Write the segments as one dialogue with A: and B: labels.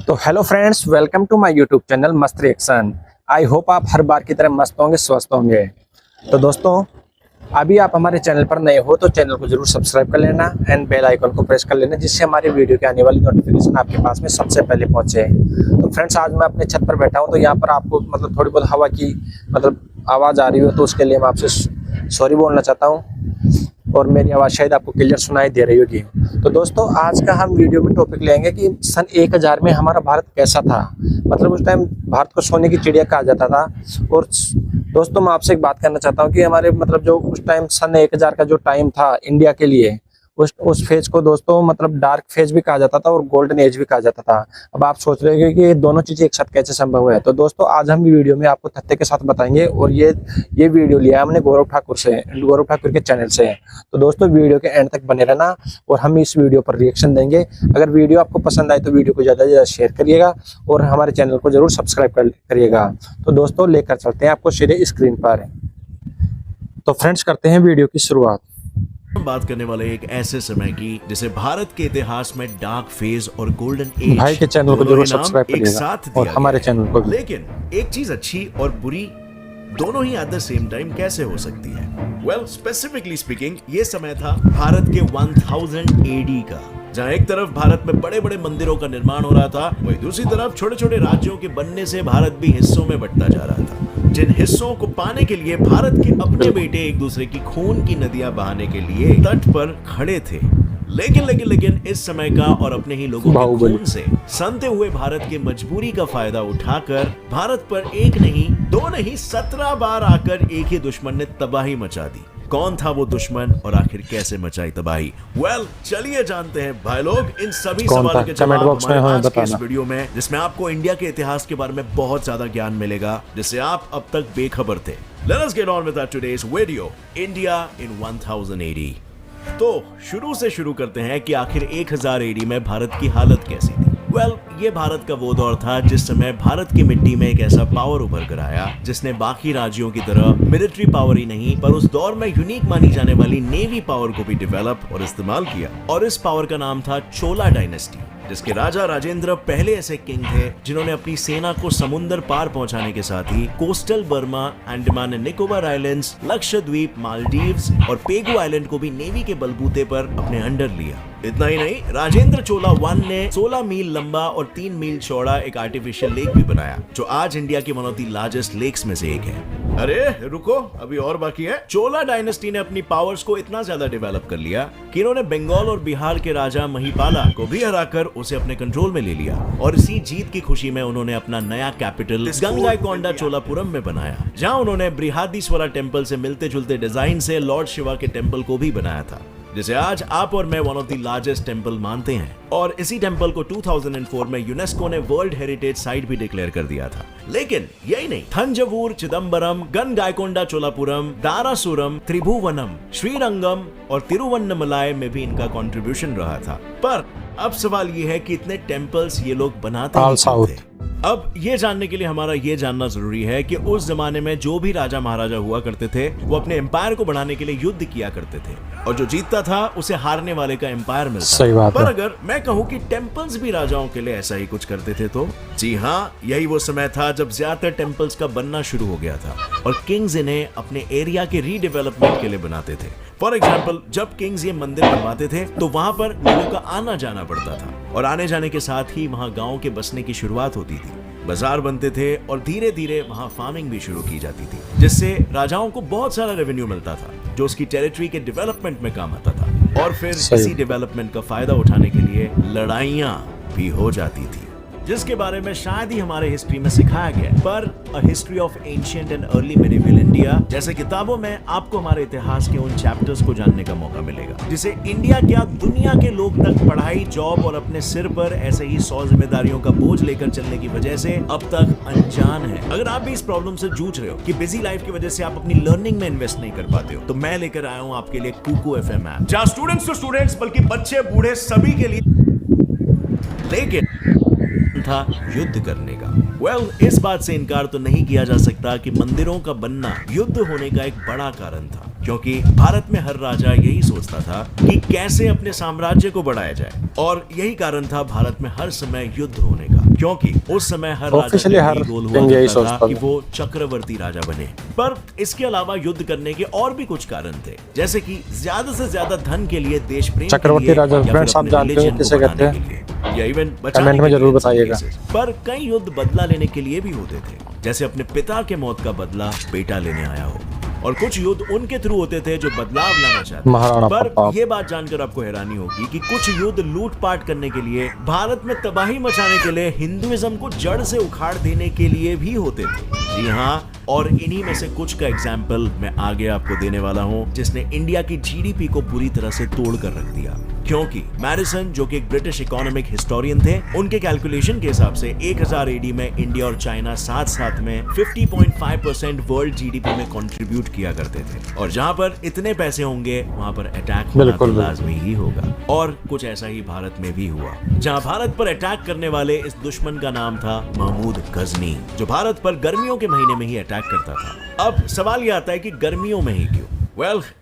A: तो hello friends, welcome to my YouTube channel मस्त reaction. I hope आप हर बार की तरह मस्त होंगे, स्वस्थ होंगे। तो दोस्तों, अभी आप हमारे चैनल पर नए हो तो चैनल को जरूर सब्सक्राइब कर लेना एंड बेल आइकन को प्रेस कर लेना, जिससे हमारी वीडियो की आने वाली नोटिफिकेशन आपके पास में सबसे पहले पहुंचे। तो फ्रेंड्स, आज मैं अपने छत पर बैठा हूं, तो यहाँ पर आपको थोड़ी बहुत हवा की आवाज़ आ रही हो तो उसके लिए मैं आपसे सॉरी बोलना चाहता हूँ, और मेरी आवाज़ शायद आपको क्लियर सुनाई दे रही होगी। तो दोस्तों, आज का हम वीडियो में टॉपिक लेंगे कि सन 1000 में हमारा भारत कैसा था। उस टाइम भारत को सोने की चिड़िया कहा जाता था। और दोस्तों, मैं आपसे एक बात करना चाहता हूँ कि हमारे जो उस टाइम सन 1000 का जो टाइम था इंडिया के लिए, उस फेज को दोस्तों डार्क फेज भी कहा जाता था और गोल्डन एज भी कहा जाता था। अब आप सोच रहे हो कि ये दोनों चीजें एक साथ कैसे संभव है। तो दोस्तों, आज हम वीडियो में आपको तथ्य के साथ बताएंगे, और ये वीडियो लिया है हमने गौरव ठाकुर के चैनल से। तो दोस्तों, वीडियो के एंड तक बने रहना और हम इस वीडियो पर रिएक्शन देंगे। अगर वीडियो आपको पसंद आए तो वीडियो को ज़्यादा से ज़्यादा शेयर करिएगा और हमारे चैनल को जरूर सब्सक्राइब करिएगा। तो दोस्तों, लेकर चलते हैं आपको सीधे स्क्रीन पर। तो फ्रेंड्स, करते हैं वीडियो की शुरुआत।
B: हम बात करने वाले एक ऐसे समय की जिसे भारत के इतिहास में डार्क फेज और गोल्डन एज
A: भाई के चैनल को जरूर सब्सक्राइब करिएगा और हमारे चैनल को भी।
B: लेकिन एक चीज अच्छी और बुरी दोनों ही एट द सेम टाइम कैसे हो सकती है? वेल, स्पेसिफिकली स्पीकिंग, ये समय था भारत के 1000 AD का, जहाँ एक तरफ भारत में बड़े बड़े मंदिरों का निर्माण हो रहा था, वहीं दूसरी तरफ छोटे छोटे राज्यों के बनने से भारत भी हिस्सों में बंटता जा रहा था, जिन हिस्सों को पाने के लिए भारत के अपने बेटे एक दूसरे की खून की नदियां बहाने के लिए तट पर खड़े थे। लेकिन इस समय का और अपने ही लोगों के खून से सनते हुए भारत के मजबूरी का फायदा उठाकर भारत पर एक नहीं, दो नहीं, 17 बार आकर एक ही दुश्मन ने तबाही मचा दी। कौन था वो दुश्मन और आखिर कैसे मचाई तबाही? वेल, चलिए जानते हैं भाई लोग इन सभी सवालों के जवाब हमारे आज के इस वीडियो में, जिसमें आपको इंडिया के इतिहास के बारे में बहुत ज्यादा ज्ञान मिलेगा जिससे आप अब तक बेखबर थे। Let us get on with our today's video, India in 1000 AD। तो शुरू करते हैं कि आखिर 1000 AD में भारत की हालत कैसी थी। वेल, ये भारत का वो दौर था जिस समय भारत की मिट्टी में एक ऐसा पावर उभर कर आया जिसने बाकी राज्यों की तरह मिलिट्री पावर ही नहीं, पर उस दौर में यूनिक मानी जाने वाली नेवी पावर को भी डेवलप और इस्तेमाल किया। और इस पावर का नाम था चोला डायनेस्टी, जिसके राजा राजेंद्र पहले ऐसे किंग थे जिन्होंने अपनी सेना को समुद्र पार पहुंचाने के साथ ही coastal Burma, Andaman and Nicobar islands, Lakshadweep, Maldives और पेगु आइलैंड को भी नेवी के बलबूते पर अपने अंडर लिया। इतना ही नहीं, राजेंद्र चोला 1 ने 16 मील लंबा और 3 मील चौड़ा एक आर्टिफिशियल लेक भी बनाया, जो आज इंडिया की one of the largest lakes में से एक है। अरे रुको, अभी और बाकी है। चोला डायनेस्टी ने अपनी पावर्स को इतना ज्यादा डेवलप कर लिया कि इन्होंने बंगाल और बिहार के राजा महिपाला को भी हराकर उसे अपने कंट्रोल में ले लिया, और इसी जीत की खुशी में उन्होंने अपना नया कैपिटल गंगाईकोंडा चोलापुरम में बनाया, जहां उन्होंने बृहदीश्वरा टेम्पल से मिलते जुलते डिजाइन से लॉर्ड शिवा के टेम्पल को भी बनाया था, जिसे आज आप और मैं one of the largest temple मानते हैं। और इसी टेम्पल को 2004 में यूनेस्को ने वर्ल्ड हेरिटेज साइट भी डिक्लेयर कर दिया था। लेकिन यही नहीं, थंजावुर, चिदम्बरम, गंगाईकोंडा चोलापुरम, दारासुरम, त्रिभुवनम, श्रीरंगम और तिरुवन्नमलाई में भी इनका कंट्रीब्यूशन रहा था। पर अब सवाल ये है कि इतने टेम्पल्स ये लोग बनाते थे। अब ये जानने के लिए हमारा ये जानना जरूरी है कि उस जमाने में जो भी राजा महाराजा हुआ करते थे, वो अपने एम्पायर को बढ़ाने के लिए युद्ध किया करते थे, और जो जीतता था उसे हारने वाले का एम्पायर मिलता।
A: सही बात
B: पर
A: है।
B: अगर मैं कहूँ कि टेम्पल्स भी राजाओं के लिए ऐसा ही कुछ करते थे, तो जी हाँ, यही वो समय था जब ज्यादातर टेम्पल्स का बनना शुरू हो गया था, और किंग्स इन्हें अपने एरिया के रीडेवलपमेंट के लिए बनाते थे। फॉर एग्जाम्पल, जब किंग्स ये मंदिर बनवाते थे तो वहां पर लोगों का आना जाना पड़ता था, और आने जाने के साथ ही वहां गाँव के बसने की शुरुआत होती थी, बाजार बनते थे, और धीरे धीरे वहां फार्मिंग भी शुरू की जाती थी, जिससे राजाओं को बहुत सारा रेवेन्यू मिलता था, जो उसकी टेरिटरी के डेवलपमेंट में काम आता था। और फिर इसी डेवलपमेंट का फायदा उठाने के लिए लड़ाइयां भी हो जाती थी, जिसके बारे में शायद ही हमारे हिस्ट्री में सिखाया गया। पर a history of ancient and early medieval India जैसे किताबों में आपको हमारे इतिहास के उन चैप्टर्स को जानने का मौका मिलेगा, जिसे इंडिया क्या दुनिया के लोग तक पढ़ाई, जॉब और अपने सिर पर ऐसे ही 100 जिम्मेदारियों का बोझ लेकर चलने की वजह से अब तक अनजान है। अगर आप भी इस प्रॉब्लम से जूझ रहे हो कि बिजी लाइफ की वजह से आप अपनी लर्निंग में इन्वेस्ट नहीं कर पाते हो, तो मैं लेकर आया हूँ आपके लिए कुकू FM ऐप, जहाँ स्टूडेंट्स तो स्टूडेंट्स बल्कि बच्चे बूढ़े सभी के लिए लेकिन था युद्ध करने का। इस बात से इनकार तो नहीं किया जा सकता कि मंदिरों का बनना युद्ध होने का एक बड़ा कारण था, क्योंकि भारत में हर राजा यही सोचता था कि कैसे अपने साम्राज्य को बढ़ाया जाए, और यही कारण था भारत में हर समय युद्ध होने का, क्योंकि उस समय हर
A: Officially
B: राजा का
A: हर
B: यही गोल हुआ
A: king यही
B: करता था
A: सोचता
B: कि
A: था।
B: वो चक्रवर्ती राजा बने। पर इसके अलावा युद्ध करने के और भी कुछ कारण थे, जैसे कि ज्यादा से ज्यादा धन के लिए, देश प्रेम के
A: चक्रवर्ती
B: लिए,
A: राजा,
B: या फिर
A: फ्रेंड्स आप
B: अपने
A: जानते हो
B: religion को
A: किसे
B: बढ़ाने
A: कहते हैं?
B: के लिए, या इवन बचाने
A: कमेंट में
B: के लिए
A: जरूर
B: in some
A: बताइएगा।
B: cases। पर कई युद्ध बदला लेने के लिए भी होते थे, जैसे अपने पिता के मौत का बदला बेटा लेने आया हो, और कुछ युद्ध उनके थ्रू होते थे जो बदलाव लाना चाहते।
A: महाराणा
B: पर
A: प्रताप।
B: ये बात जानकर आपको हैरानी होगी कि कुछ युद्ध लूटपाट करने के लिए, भारत में तबाही मचाने के लिए, हिंदुइज्म को जड़ से उखाड़ देने के लिए भी होते थे। जी हाँ, और इन्हीं में से कुछ का एग्जाम्पल मैं आगे आपको देने वाला हूँ, जिसने इंडिया की जीडीपी को बुरी तरह से तोड़ कर रख दिया। क्योंकि मैडिसन, जो कि एक ब्रिटिश इकोनॉमिक हिस्टोरियन थे, उनके कैलकुलेशन के हिसाब से 1000 एडी में इंडिया और चाइना साथ साथ में 50.5% वर्ल्ड जीडीपी में कंट्रीब्यूट किया करते थे। और जहां पर इतने पैसे होंगे वहां पर अटैक होना तो लाजमी ही होगा। और कुछ ऐसा ही भारत में भी हुआ, जहां भारत पर अटैक करने वाले इस दुश्मन का नाम था महमूद गजनी, जो भारत पर गर्मियों के महीने में ही अटैक करता था। अब सवाल यह आता है कि गर्मियों में ही क्यों?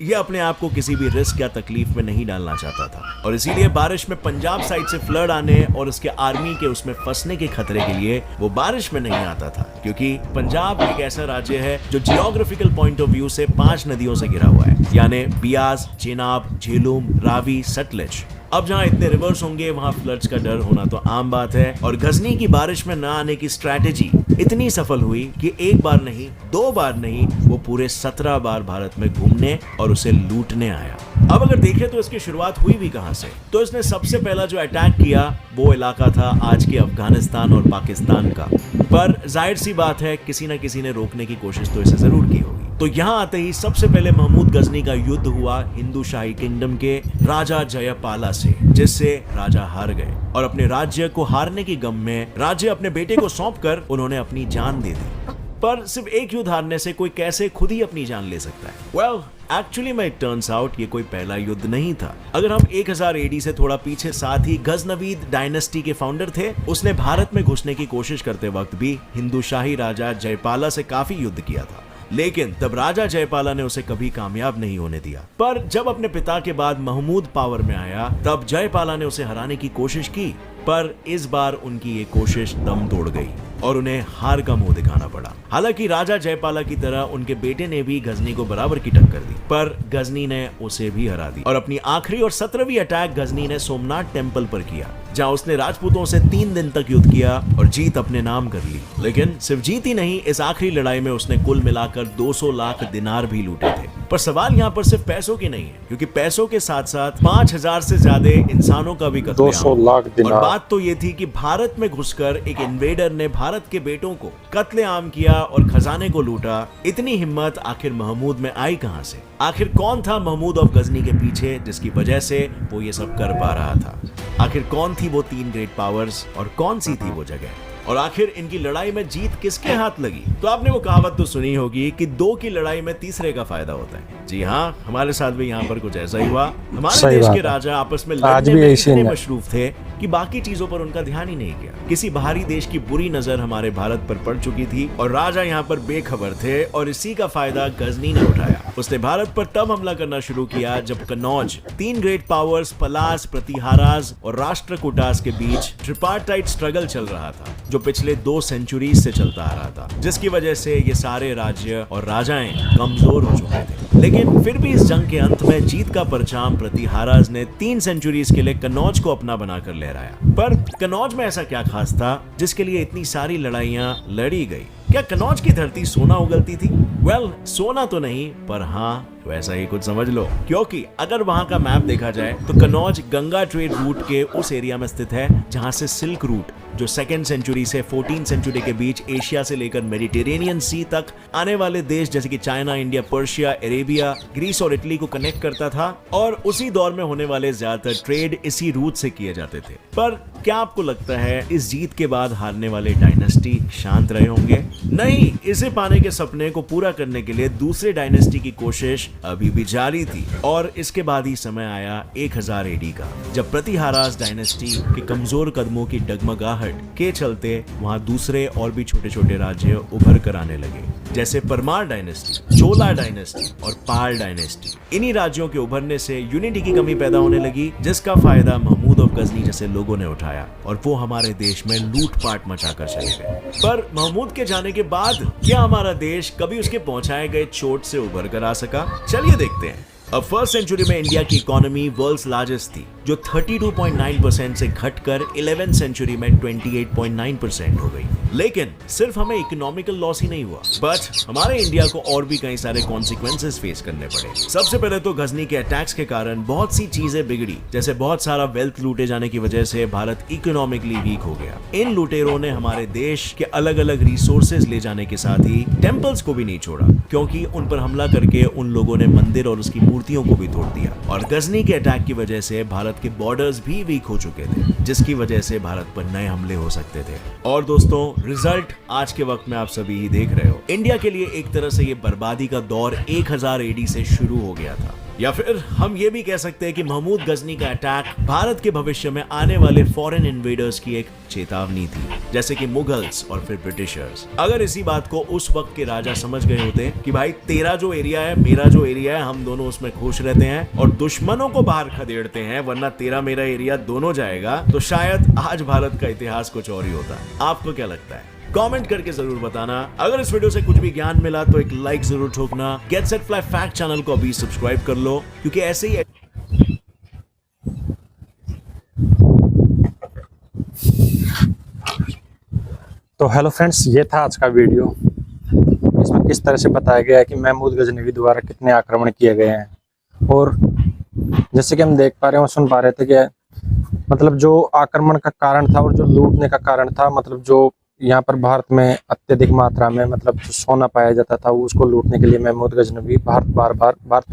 B: ये अपने आप को किसी भी रिस्क या तकलीफ में नहीं डालना चाहता था, और इसीलिए बारिश में पंजाब साइड से फ्लड आने और उसके आर्मी के उसमें फंसने के खतरे के लिए वो बारिश में नहीं आता था, क्योंकि पंजाब एक ऐसा राज्य है जो जियोग्राफिकल पॉइंट ऑफ व्यू से 5 नदियों से घिरा हुआ है, यानी बियास, चेनाब, झेलुम, रावी, सतलज। अब जहाँ इतने रिवर्स होंगे वहाँ फ्लड्स का डर होना तो आम बात है। और गजनी की बारिश में न आने की स्ट्रैटेजी इतनी सफल हुई कि एक बार नहीं, 2 बार नहीं, वो पूरे 17 बार भारत में घूमने और उसे लूटने आया। अब अगर देखें तो इसकी शुरुआत हुई भी कहां से, तो इसने सबसे पहला जो अटैक किया वो इलाका था आज के अफगानिस्तान और पाकिस्तान का। पर जाहिर सी बात है किसी न किसी ने रोकने की कोशिश तो इसे जरूर की होगी। तो यहां आते ही सबसे पहले महमूद गजनी का युद्ध हुआ हिंदू शाही किंगडम के राजा जयपाला से, जिससे राजा हार गए और अपने राज्य को हारने की गम में राज्य अपने बेटे को सौंपकर उन्होंने अपनी जान दे दी। पर सिर्फ एक युद्ध हारने से कोई कैसे खुद ही अपनी जान ले सकता है? एक्चुअली में इट टर्न्स आउट ये कोई पहला युद्ध नहीं था। अगर हम 1000 एडी से थोड़ा पीछे, साथ ही गजनवीद डायनेस्टी के फाउंडर थे, उसने भारत में घुसने की कोशिश करते वक्त भी हिंदू शाही राजा जयपाला से काफी युद्ध किया था, लेकिन तब राजा जयपाला ने उसे कभी कामयाब नहीं होने दिया। पर जब अपने पिता के बाद महमूद पावर में आया, तब जयपाला ने उसे हराने की कोशिश की, पर इस बार उनकी ये कोशिश दम तोड़ गई और उन्हें हार का मुंह दिखाना पड़ा। हालांकि राजा जयपाला की तरह उनके बेटे ने भी गजनी को बराबर की टक्कर दी, पर गजनी ने उसे भी हरा दी। और अपनी आखिरी और 17वीं अटैक गजनी ने सोमनाथ टेम्पल पर किया, जहां उसने राजपूतों से 3 दिन तक युद्ध किया और जीत अपने नाम कर ली। लेकिन सिर्फ जीत ही नहीं, इस आखिरी लड़ाई में उसने कुल मिलाकर 200 लाख दिनार भी लूटे थे। पर सवाल यहाँ पर सिर्फ पैसों की नहीं है, क्योंकि पैसों के साथ साथ 5000 से ज्यादा इंसानों का भी कत्लेआम।
A: 200 लाख दिनार।
B: और बात तो ये थी कि भारत में घुसकर एक इन्वेडर ने भारत के बेटों को कत्लेआम किया और खजाने को लूटा। इतनी हिम्मत आखिर महमूद में आई कहां से? आखिर कौन था महमूद ऑफ गजनी के पीछे, जिसकी वजह से वो ये सब कर पा रहा था? आखिर कौन थी वो 3 ग्रेट पावर्स और कौन सी थी वो जगह? और आखिर इनकी लड़ाई में जीत किसके हाथ लगी? तो आपने वो कहावत तो सुनी होगी कि 2 की लड़ाई में तीसरे का फायदा होता है। जी हाँ, हमारे साथ भी यहाँ पर कुछ ऐसा ही हुआ। हमारे देश के राजा आपस में लड़ने में इतने मशरूफ थे कि बाकी चीजों पर उनका ध्यान ही नहीं किया। किसी बाहरी देश की बुरी नजर हमारे भारत पर पड़ चुकी थी और राजा यहाँ पर बेखबर थे, और इसी का फायदा गजनी ने उठाया। उसने भारत पर तब हमला करना शुरू किया जब कन्नौज 3 ग्रेट पावर्स पलास, प्रतिहाराज और राष्ट्रकूटास के बीच ट्रिपार्टाइट स्ट्रगल चल रहा था, जो पिछले 2 सेंचुरीज से चलता आ रहा था, जिसकी वजह से ये सारे राज्य और राजाएं कमजोर हो चुके थे। लेकिन फिर भी इस जंग के अंत में जीत का परचम प्रतिहाराज ने 3 सेंचुरीज के लिए कन्नौज को अपना बनाकर लहराया। पर कन्नौज में ऐसा क्या खास था जिसके लिए इतनी सारी लड़ाइयां लड़ी गई? क्या कन्नौज की धरती सोना उगलती थी? सोना तो नहीं, पर हाँ वैसा ही कुछ समझ लो, क्योंकि अगर वहां का मैप देखा जाए तो कन्नौज गंगा ट्रेड रूट के उस एरिया में स्थित है जहां से सिल्क रूट, जो 2nd सेंचुरी से 14th सेंचुरी के बीच एशिया से लेकर मेडिटेरेनियन सी तक आने वाले देश जैसे कि China, India, Persia, Arabia, Greece और इटली को कनेक्ट करता था, और उसी दौर में होने वाले ज्यादातर ट्रेड इसी रूट से किए जाते थे। पर क्या आपको लगता है इस जीत के बाद हारने वाले डायनेस्टी शांत रहे होंगे? नहीं, इसे पाने के सपने को पूरा करने के लिए दूसरे डायनेस्टी की कोशिश अभी भी जारी थी, और इसके बाद ही समय आया 1000 एडी का, जब प्रतिहाराज डायनेस्टी के कमजोर कदमों की डगमगाहट के चलते वहां दूसरे और भी छोटे छोटे राज्य उभर कर आने लगे, जैसे परमार डायनेस्टी, चोला डायनेस्टी और पाल डायनेस्टी। इन्हीं राज्यों के उभरने से यूनिटी की कमी पैदा होने लगी, जिसका फायदा महमूद ऑफ गजनी जैसे लोगों ने उठाया और वो हमारे देश में लूटपाट मचाकर चले गए। पर महमूद के जाने के बाद क्या हमारा देश कभी उसके पहुंचाए गए चोट से उबर कर आ सका? चलिए देखते हैं। अब फर्स्ट सेंचुरी में इंडिया की इकोनॉमी वर्ल्ड्स लार्जेस्ट थी, जो 32.9% से घटकर 11th सेंचुरी में 28.9% हो गई। लेकिन सिर्फ हमें इकोनॉमिकल लॉस ही नहीं हुआ, बट हमारे इंडिया को और भी कई सारे कॉन्सिक्वेंसेस फेस करने पड़े। सबसे पहले तो गजनी के अटैक्स के कारण बहुत सी चीजें बिगड़ी, जैसे बहुत सारा वेल्थ लूटे जाने की वजह से भारत इकोनॉमिकली वीक हो गया। इन लुटेरों ने हमारे देश के अलग अलग रिसोर्सेज ले जाने के साथ ही टेम्पल्स को भी नहीं छोड़ा, क्योंकि उन पर हमला करके उन लोगों ने मंदिर और उसकी मूर्तियों को भी तोड़ दिया। और गजनी के अटैक की वजह से भारत के बॉर्डर्स भी वीक हो चुके थे, जिसकी वजह से भारत पर नए हमले हो सकते थे। और दोस्तों, रिजल्ट आज के वक्त में आप सभी ही देख रहे हो। इंडिया के लिए एक तरह से ये बर्बादी का दौर 1000 AD से शुरू हो गया था। या फिर हम ये भी कह सकते हैं कि महमूद गजनी का अटैक भारत के भविष्य में आने वाले फॉरेन इन्वेडर्स की एक चेतावनी थी, जैसे कि मुगल्स और फिर ब्रिटिशर्स। अगर इसी बात को उस वक्त के राजा समझ गए होते कि भाई तेरा जो एरिया है, मेरा जो एरिया है, हम दोनों उसमें खुश रहते हैं और दुश्मनों को बाहर खदेड़ते हैं, वरना तेरा मेरा एरिया दोनों जाएगा, तो शायद आज भारत का इतिहास कुछ और ही होता। आपको क्या लगता है? कमेंट करके जरूर बताना। अगर इस वीडियो से कुछ भी ज्ञान मिला तो एक लाइक जरूर ठोकना। Get set fly fact channel को अभी सब्सक्राइब कर लो, क्योंकि ऐसे ही
A: तो हेलो फ्रेंड्स, ये था आज का वीडियो। इसमें किस तरह से बताया गया है कि महमूद गजनवी द्वारा कितने आक्रमण किए गए हैं। और जैसे कि हम देख पा रहे हैं, सुन पा रहे थे कि मतलब जो आक्रमण का कारण था और जो लूटने का कारण था, मतलब जो यहाँ पर भारत में अत्यधिक मात्रा में मतलब जो सोना पाया जाता था, उसको लूटने के लिए महमूद गजनवी भारत पर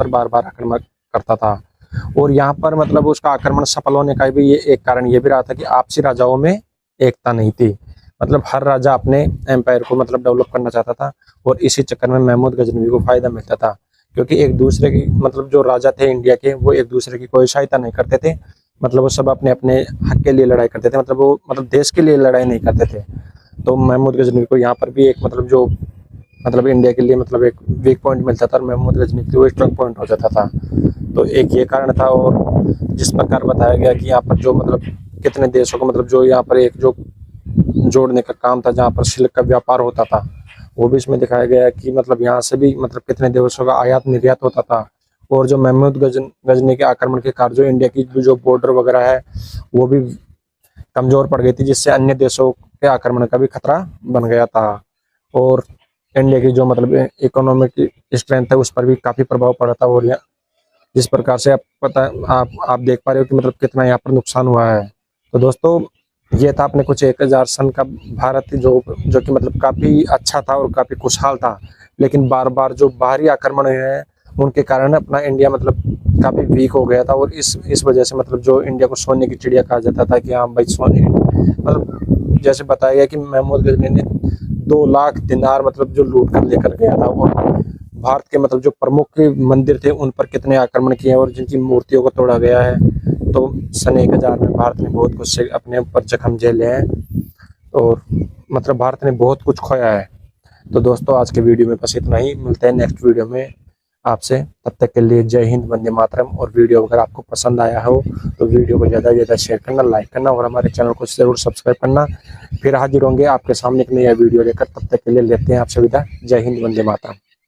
A: बार बार आक्रमण करता था। और यहाँ पर मतलब उसका आक्रमण सफल होने का भी ये एक कारण ये भी रहा था कि आपसी राजाओं में एकता नहीं थी। मतलब हर राजा अपने एम्पायर को मतलब डेवलप करना चाहता था, और इसी चक्कर में महमूद गजनवी को फायदा मिलता था, क्योंकि एक दूसरे की मतलब जो राजा थे इंडिया के, वो एक दूसरे की कोई सहायता नहीं करते थे। मतलब वो सब अपने अपने हक के लिए लड़ाई करते थे, मतलब वो मतलब देश के लिए लड़ाई नहीं करते थे। तो महमूद गजनवी को यहाँ पर भी एक मतलब जो मतलब इंडिया के लिए मतलब एक वीक पॉइंट मिलता था, और महमूद गजनवी के वो स्ट्रॉन्ग पॉइंट हो जाता था। तो एक ये कारण था। और जिस प्रकार बताया गया कि यहाँ पर जो मतलब कितने देशों को मतलब जो यहाँ पर एक जो जोड़ने का काम था, जहाँ पर सिल्क का व्यापार होता था, वो भी इसमें दिखाया गया कि मतलब यहाँ से भी मतलब कितने देशों का आयात निर्यात होता था। और जो महमूद गजनी के आक्रमण के कारण जो इंडिया की जो बॉर्डर वगैरह है, वो भी कमजोर पड़ गई थी, जिससे अन्य देशों के आक्रमण का भी खतरा बन गया था। और इंडिया की जो मतलब इकोनॉमिक स्ट्रेंथ है, उस पर भी काफी प्रभाव पड़ा था। और जिस प्रकार से आप देख पा रहे हो कि मतलब कितना यहाँ पर नुकसान हुआ है। तो दोस्तों, ये था अपने कुछ 1000 सन का भारत, जो कि मतलब काफी अच्छा था और काफी खुशहाल था। लेकिन बार बार जो बाहरी आक्रमण है, उनके कारण अपना इंडिया मतलब काफी वीक हो गया था। और इस वजह से मतलब जो इंडिया को सोने की चिड़िया कहा जाता था कि हाँ भाई सोने, मतलब जैसे बताया गया कि महमूद गजनी ने 2 लाख दिनार मतलब जो लूट कर लेकर गया था। और भारत के मतलब जो प्रमुख मंदिर थे, उन पर कितने आक्रमण किए और जिनकी मूर्तियों को तोड़ा गया है। तो सन 1000 में भारत ने बहुत कुछ से अपने ऊपर जख्म झेले हैं, और मतलब भारत ने बहुत कुछ खोया है। तो दोस्तों, आज के वीडियो में बस इतना ही। मिलते हैं नेक्स्ट वीडियो में आपसे। तब तक के लिए जय हिंद, वंदे मातरम। और वीडियो अगर आपको पसंद आया हो तो वीडियो को ज़्यादा से ज़्यादा शेयर करना, लाइक करना, और हमारे चैनल को ज़रूर सब्सक्राइब करना। फिर हाजिर होंगे आपके सामने एक नया वीडियो लेकर। तब तक के लिए लेते हैं आपसे विदा। जय हिंद, वंदे मातरम।